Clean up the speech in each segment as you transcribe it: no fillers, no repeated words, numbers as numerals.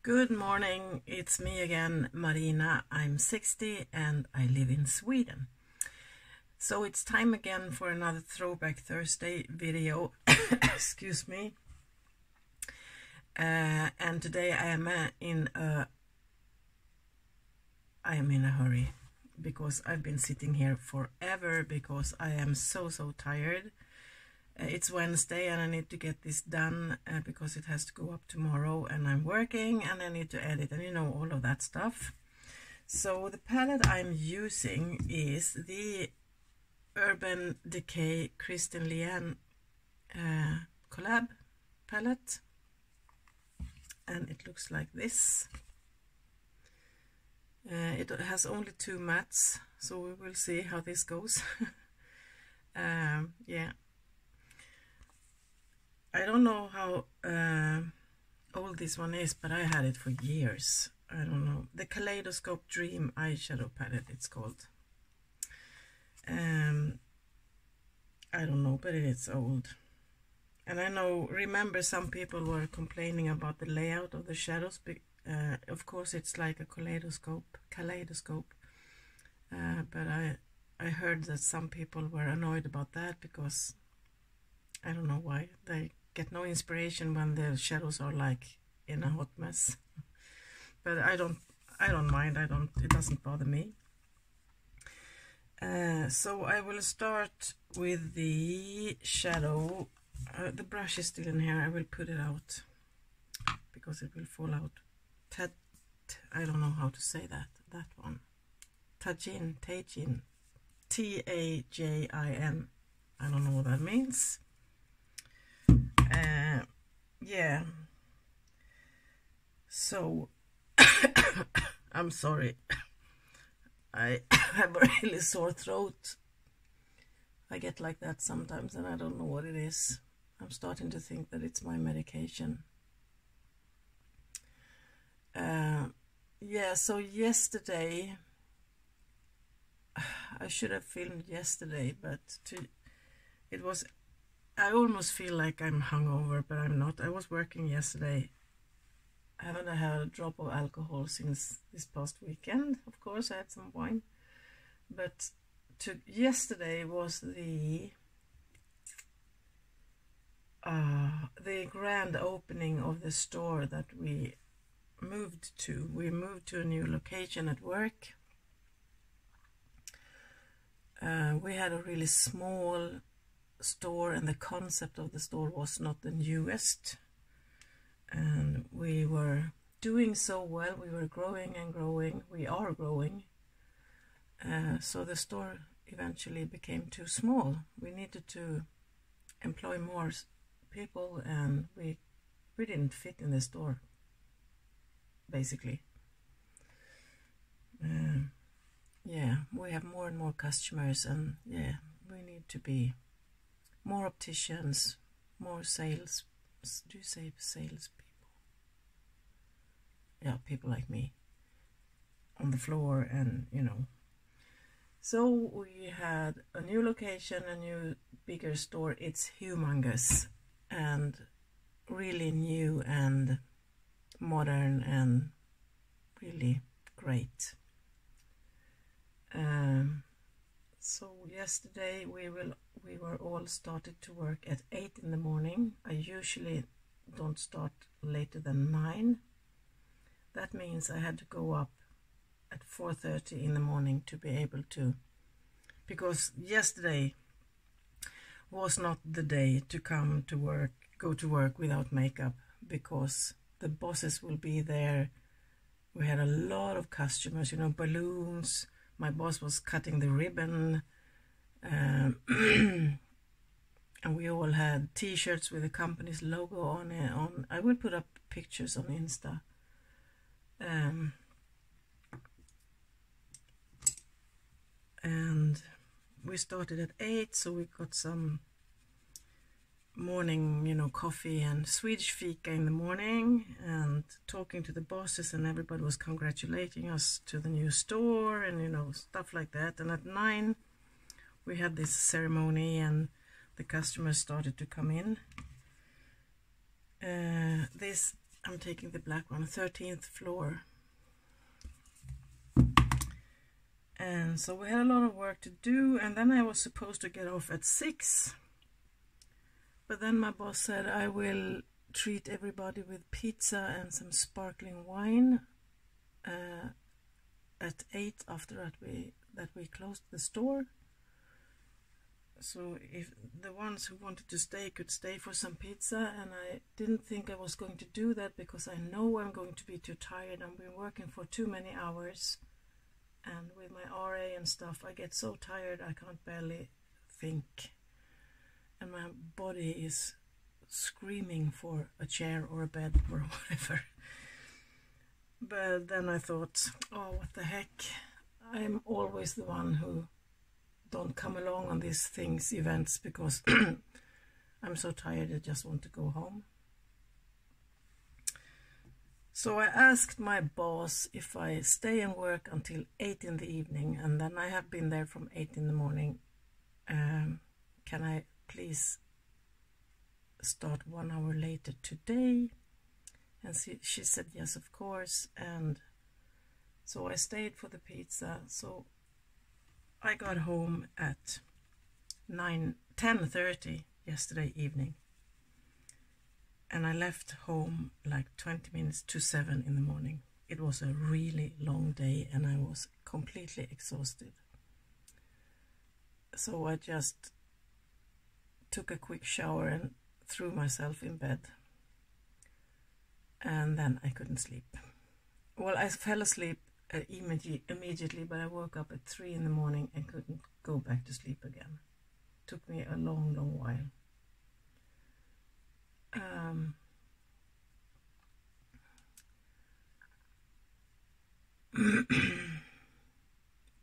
Good morning, it's me again, Marina. I'm 60 and I live in Sweden. So it's time again for another Throwback Thursday video. Excuse me. And today I am in a hurry because I've been sitting here forever because I am so tired. It's Wednesday and I need to get this done because it has to go up tomorrow, and I'm working and I need to edit and all of that stuff. So the palette I'm using is the Urban Decay Kristen Leanne collab palette, and it looks like this. It has only 2 mattes, so we will see how this goes. Yeah, I don't know how old this one is, but I had it for years. I don't know. The Kaleidoscope Dream eyeshadow palette, it's called. I don't know, but it's old. And I remember some people were complaining about the layout of the shadows. Of course, it's like a kaleidoscope. But I heard that some people were annoyed about that because I don't know why. They get no inspiration when the shadows are like in a hot mess. But I don't mind. It doesn't bother me. So I will start with the shadow. The brush is still in here. I will put it out because it will fall out. I don't know how to say that one. Tajin, Tajin, T-A-J-I-N. I don't know what that means. Yeah, so I'm sorry, I have a really sore throat. I get like that sometimes and I don't know what it is. I'm starting to think that it's my medication. Yeah, so yesterday, I should have filmed yesterday, but I almost feel like I'm hungover, but I'm not. I was working yesterday. I haven't had a drop of alcohol since this past weekend. Of course, I had some wine. But yesterday was the grand opening of the store that we moved to. We moved to a new location at work. We had a really small store and the concept of the store was not the newest, and we were doing so well. We were growing and growing. We are growing, so the store eventually became too small. We needed to employ more people and we didn't fit in the store basically. Yeah, we have more and more customers, and yeah, we need to be more opticians, more sales. Do you say sales people? Yeah, people like me on the floor, and So we had a new location, a new bigger store. It's humongous and really new and modern and really great. So yesterday we were all started to work at 8 in the morning. I usually don't start later than 9. That means I had to go up at 4:30 in the morning to be able to, because yesterday was not the day to come to work, go to work without makeup, because the bosses will be there. We had a lot of customers, balloons. My boss was cutting the ribbon. And we all had t-shirts with the company's logo on it. I will put up pictures on Insta. And we started at 8, so we got some morning, coffee and Swedish fika in the morning, and talking to the bosses, and everybody was congratulating us to the new store and stuff like that. And at 9 we had this ceremony and the customers started to come in. This I'm taking the black one, 13th floor. And so we had a lot of work to do, and then I was supposed to get off at 6. But then my boss said I will treat everybody with pizza and some sparkling wine at 8 after that we closed the store. So if the ones who wanted to stay could stay for some pizza, and I didn't think I was going to do that because I know I'm going to be too tired. I've been working for too many hours, and with my RA and stuff I get so tired I can't barely think, and my body is screaming for a chair or a bed or whatever. But then I thought, oh, what the heck, I'm always the one who don't come along on these events because I'm so tired I just want to go home. So I asked my boss if I stay and work until 8 in the evening, and then I have been there from 8 in the morning. Can I please start 1 hour later today? And she said yes, of course. And so I stayed for the pizza. So I got home at 10:30 yesterday evening, and I left home like 20 minutes to 7 in the morning. It was a really long day and I was completely exhausted. So I just took a quick shower and threw myself in bed, and then I couldn't sleep. Well, I fell asleep immediately, but I woke up at 3 in the morning and couldn't go back to sleep again. Took me a long while.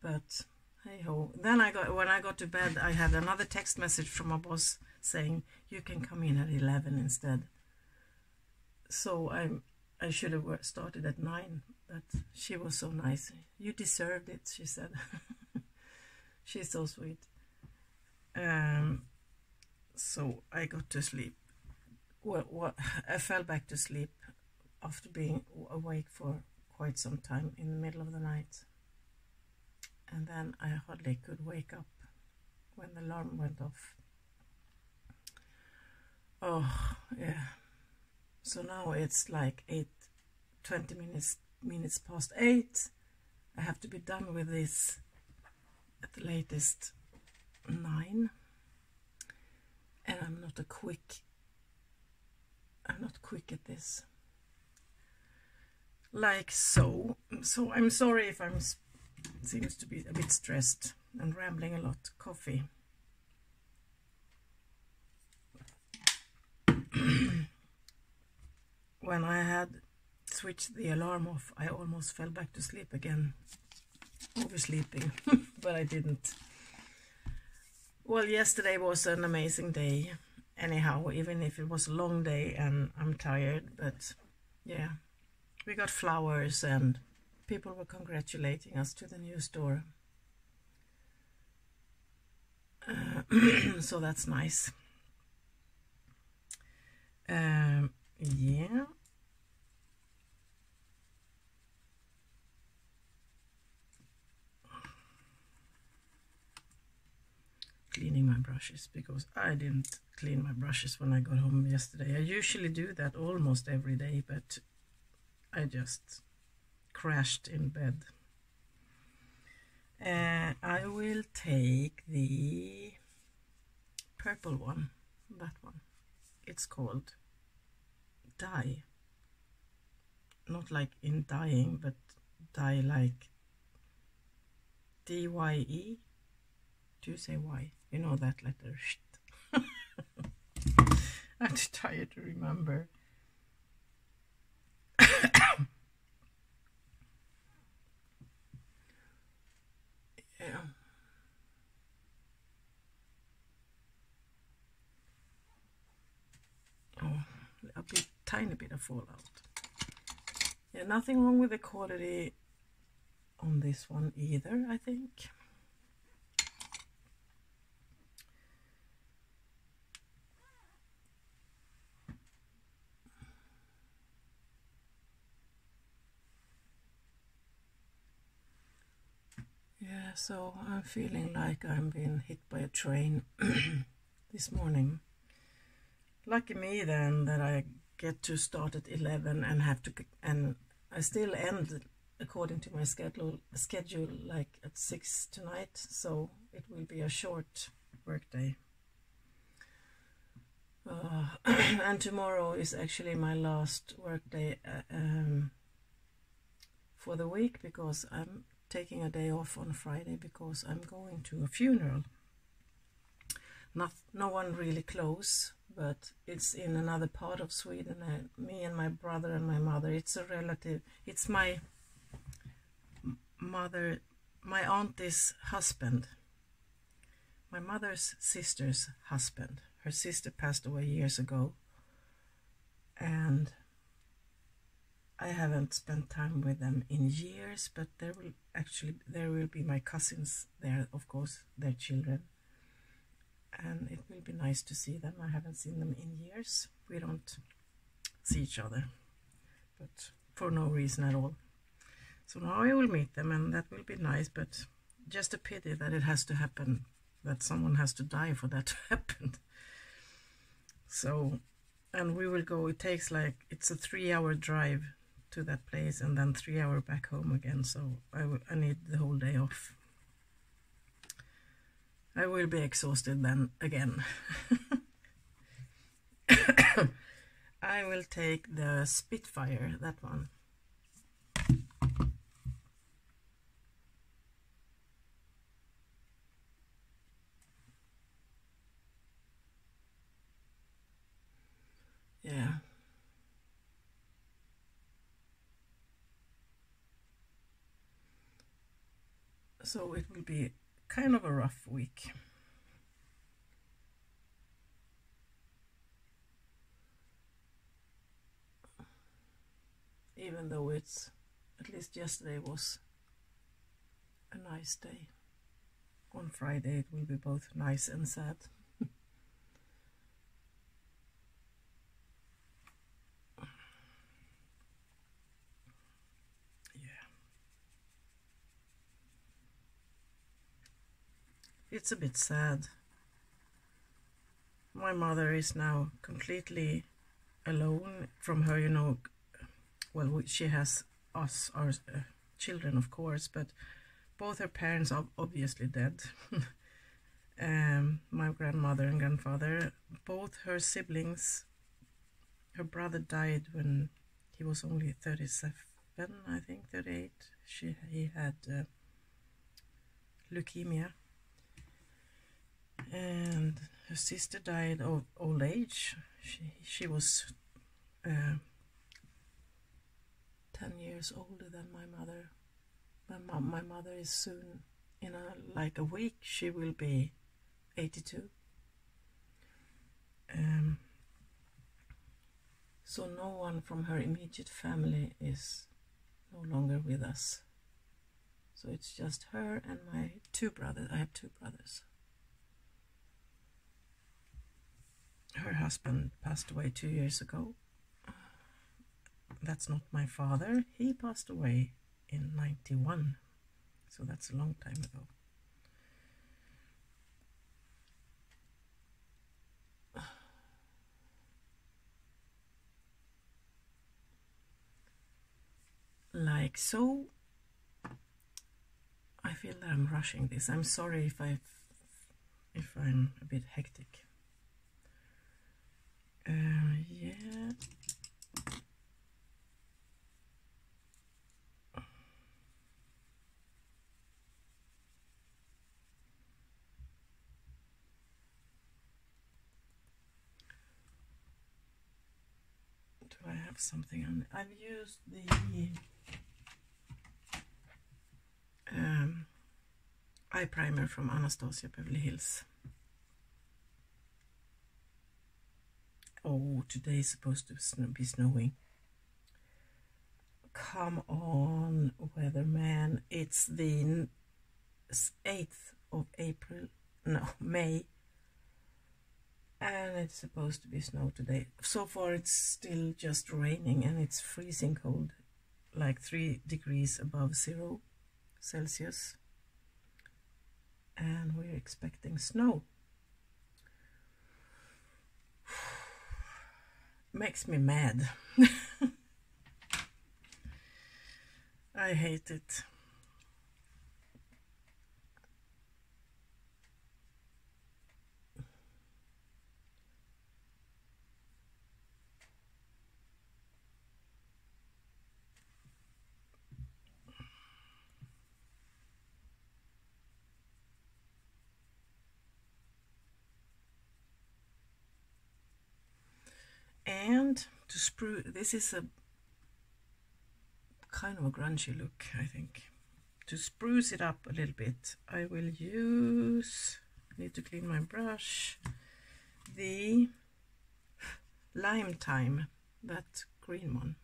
But hey ho. Then when I got to bed, I had another text message from my boss saying you can come in at 11 instead. So I should have started at 9, but she was so nice. You deserved it, she said. She's so sweet. So I got to sleep. Well, I fell back to sleep after being awake for quite some time in the middle of the night. And then I hardly could wake up when the alarm went off. Oh, yeah. So now it's like 20 minutes past 8. I have to be done with this at the latest 9. And I'm not quick at this. Like so. So I'm sorry if I'm seems to be a bit stressed and rambling a lot. Coffee. When I had switched the alarm off, I almost fell back to sleep again, oversleeping, but I didn't. Well, yesterday was an amazing day, anyhow, even if it was a long day and I'm tired, but yeah, we got flowers and people were congratulating us to the new store. So that's nice. Yeah. Cleaning my brushes because I didn't clean my brushes when I got home yesterday. I usually do that almost every day, but I just crashed in bed. I will take the purple one, that one. It's called Dye. Not like in dying, but dye like D-Y-E. Do you say Y? You know that letter. I'm too tired to remember. Yeah. Oh, tiny bit of fallout. Yeah, nothing wrong with the quality on this one either, I think. So I'm feeling like I'm being hit by a train this morning. Lucky me then that I get to start at 11 and have to, and I still end according to my schedule like at 6 tonight, so it will be a short work day. And tomorrow is actually my last work day for the week, because I'm taking a day off on Friday because I'm going to a funeral. No one really close, but it's in another part of Sweden. Me and my brother and my mother, it's a relative, it's my auntie's husband, my mother's sister's husband. Her sister passed away years ago, and I haven't spent time with them in years, but there will be my cousins there, of course, their children, and it will be nice to see them. I haven't seen them in years. We don't see each other, but for no reason at all. So now I will meet them, and that will be nice, but just a pity that it has to happen, that someone has to die for that to happen. So, and we will go, it takes like, it's a 3-hour drive to that place and then 3 hours back home again, so I need the whole day off. I will be exhausted then again. I will take the Spitfire, that one. Yeah. So it will be kind of a rough week. Even though it's, at least yesterday was a nice day. On Friday it will be both nice and sad. It's a bit sad. My mother is now completely alone from her, you know. Well, she has us, our children, of course, but both her parents are obviously dead. My grandmother and grandfather, both her siblings. Her brother died when he was only 37, I think, 38. He had leukemia. And her sister died of old age. She was 10 years older than my mother. My mother is soon, in like a week, she will be 82. So no one from her immediate family is no longer with us. So it's just her and my 2 brothers. I have 2 brothers. Her husband passed away 2 years ago. That's not my father. He passed away in 91. So that's a long time ago. Like so. I feel that I'm rushing this. I'm sorry if I'm a bit hectic. Yeah. Do I have something on? I've used the eye primer from Anastasia Beverly Hills. Oh, today is supposed to be snowing. Come on, weatherman. It's the 8th of April. No, May. And it's supposed to be snow today. So far it's still just raining and it's freezing cold. Like 3 degrees above 0 Celsius. and we're expecting snow. Makes me mad. I hate it. And to spruce, this is a kind of a grungy look, I think. To spruce it up a little bit, I will use, need to clean my brush, the Lime Time, that green one.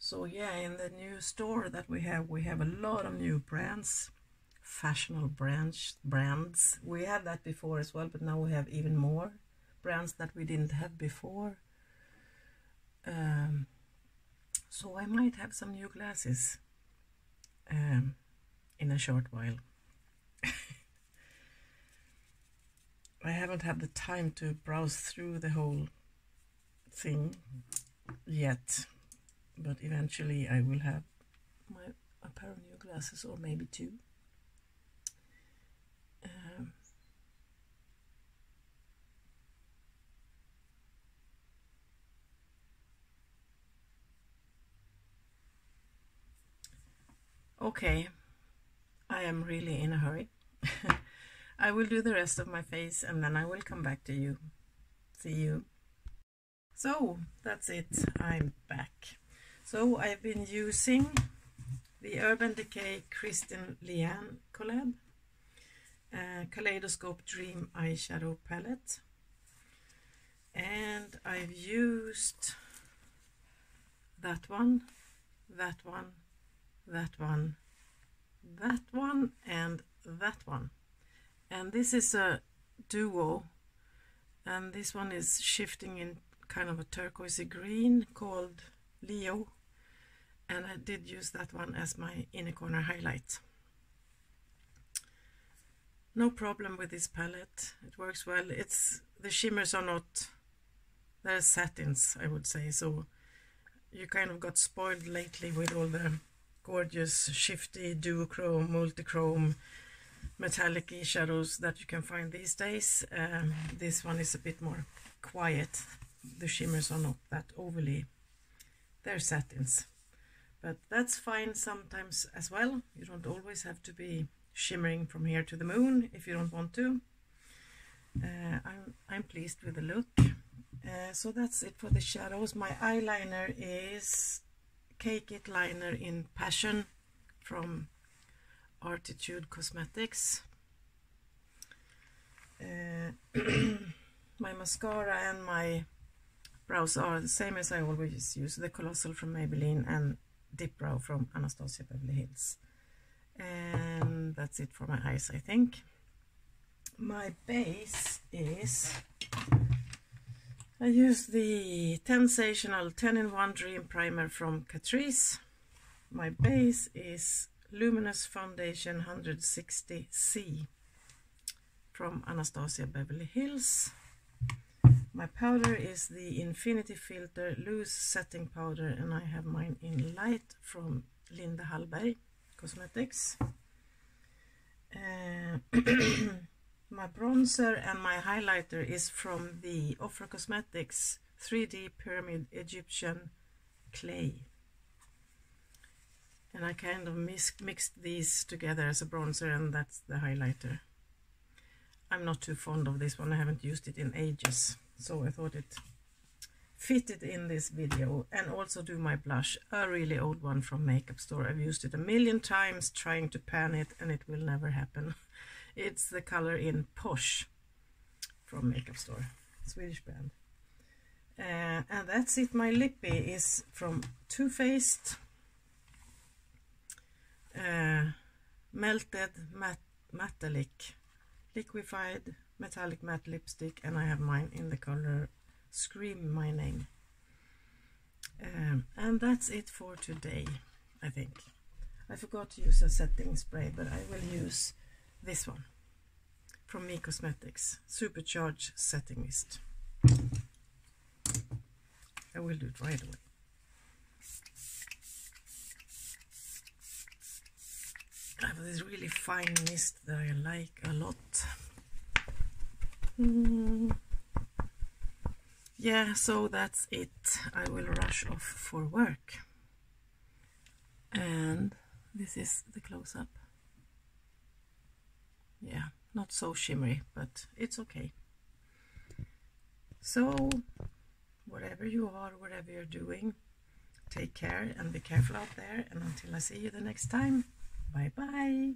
So yeah, in the new store that we have a lot of new brands, fashionable brands. We had that before as well, but now we have even more brands that we didn't have before. So I might have some new glasses in a short while. I haven't had the time to browse through the whole thing yet, but eventually I will have a pair of new glasses, or maybe two. Okay, I am really in a hurry. I will do the rest of my face and then I will come back to you. See you. So that's it, I'm back. So I've been using the Urban Decay Kristen Leanne collab, Kaleidoscope Dream eyeshadow palette, and I've used that one, that one, that one, that one, and that one. And this is a duo, and this one is shifting in kind of a turquoisey green called Leo, and I did use that one as my inner corner highlight. No problem with this palette, it works well. It's the shimmers are not, they're satins, I would say, so you kind of got spoiled lately with all the gorgeous shifty duochrome, multichrome, metallic-y shadows that you can find these days. This one is a bit more quiet. The shimmers are not that overly, they're satins, but that's fine sometimes as well. You don't always have to be shimmering from here to the moon if you don't want to. I'm pleased with the look. So that's it for the shadows. My eyeliner is Cake It liner in Passion from Artitude Cosmetics. My mascara and my brows are the same as I always use, the Colossal from Maybelline and Dip Brow from Anastasia Beverly Hills. And that's it for my eyes, I think. My base is, I use the Tensational 10-in-1 Dream Primer from Catrice. My base is Luminous Foundation 160C from Anastasia Beverly Hills. My powder is the Infinity Filter Loose Setting Powder, and I have mine in Light from Linda Hallberg Cosmetics. My bronzer and my highlighter is from the Ofra Cosmetics 3D Pyramid Egyptian Clay. And I kind of mixed these together as a bronzer, and that's the highlighter. I'm not too fond of this one. I haven't used it in ages, so I thought it fitted in this video. And also do my blush, a really old one from Makeup Store. I've used it a million times trying to pan it, and it will never happen. It's the color in Posh from Makeup Store, Swedish brand. And that's it. My lippy is from Too Faced, Melted Metallic Liquefied Metallic Matte Lipstick, and I have mine in the color Scream My Name. And that's it for today, I think. I forgot to use a setting spray, but I will use this one from Me Cosmetics, Supercharged Setting Mist. I will do it right away. I have this really fine mist that I like a lot. Yeah, so that's it. I will rush off for work. And this is the close-up. Yeah, not so shimmery, but it's okay. So, wherever you are, whatever you're doing, take care and be careful out there. And until I see you the next time, bye-bye.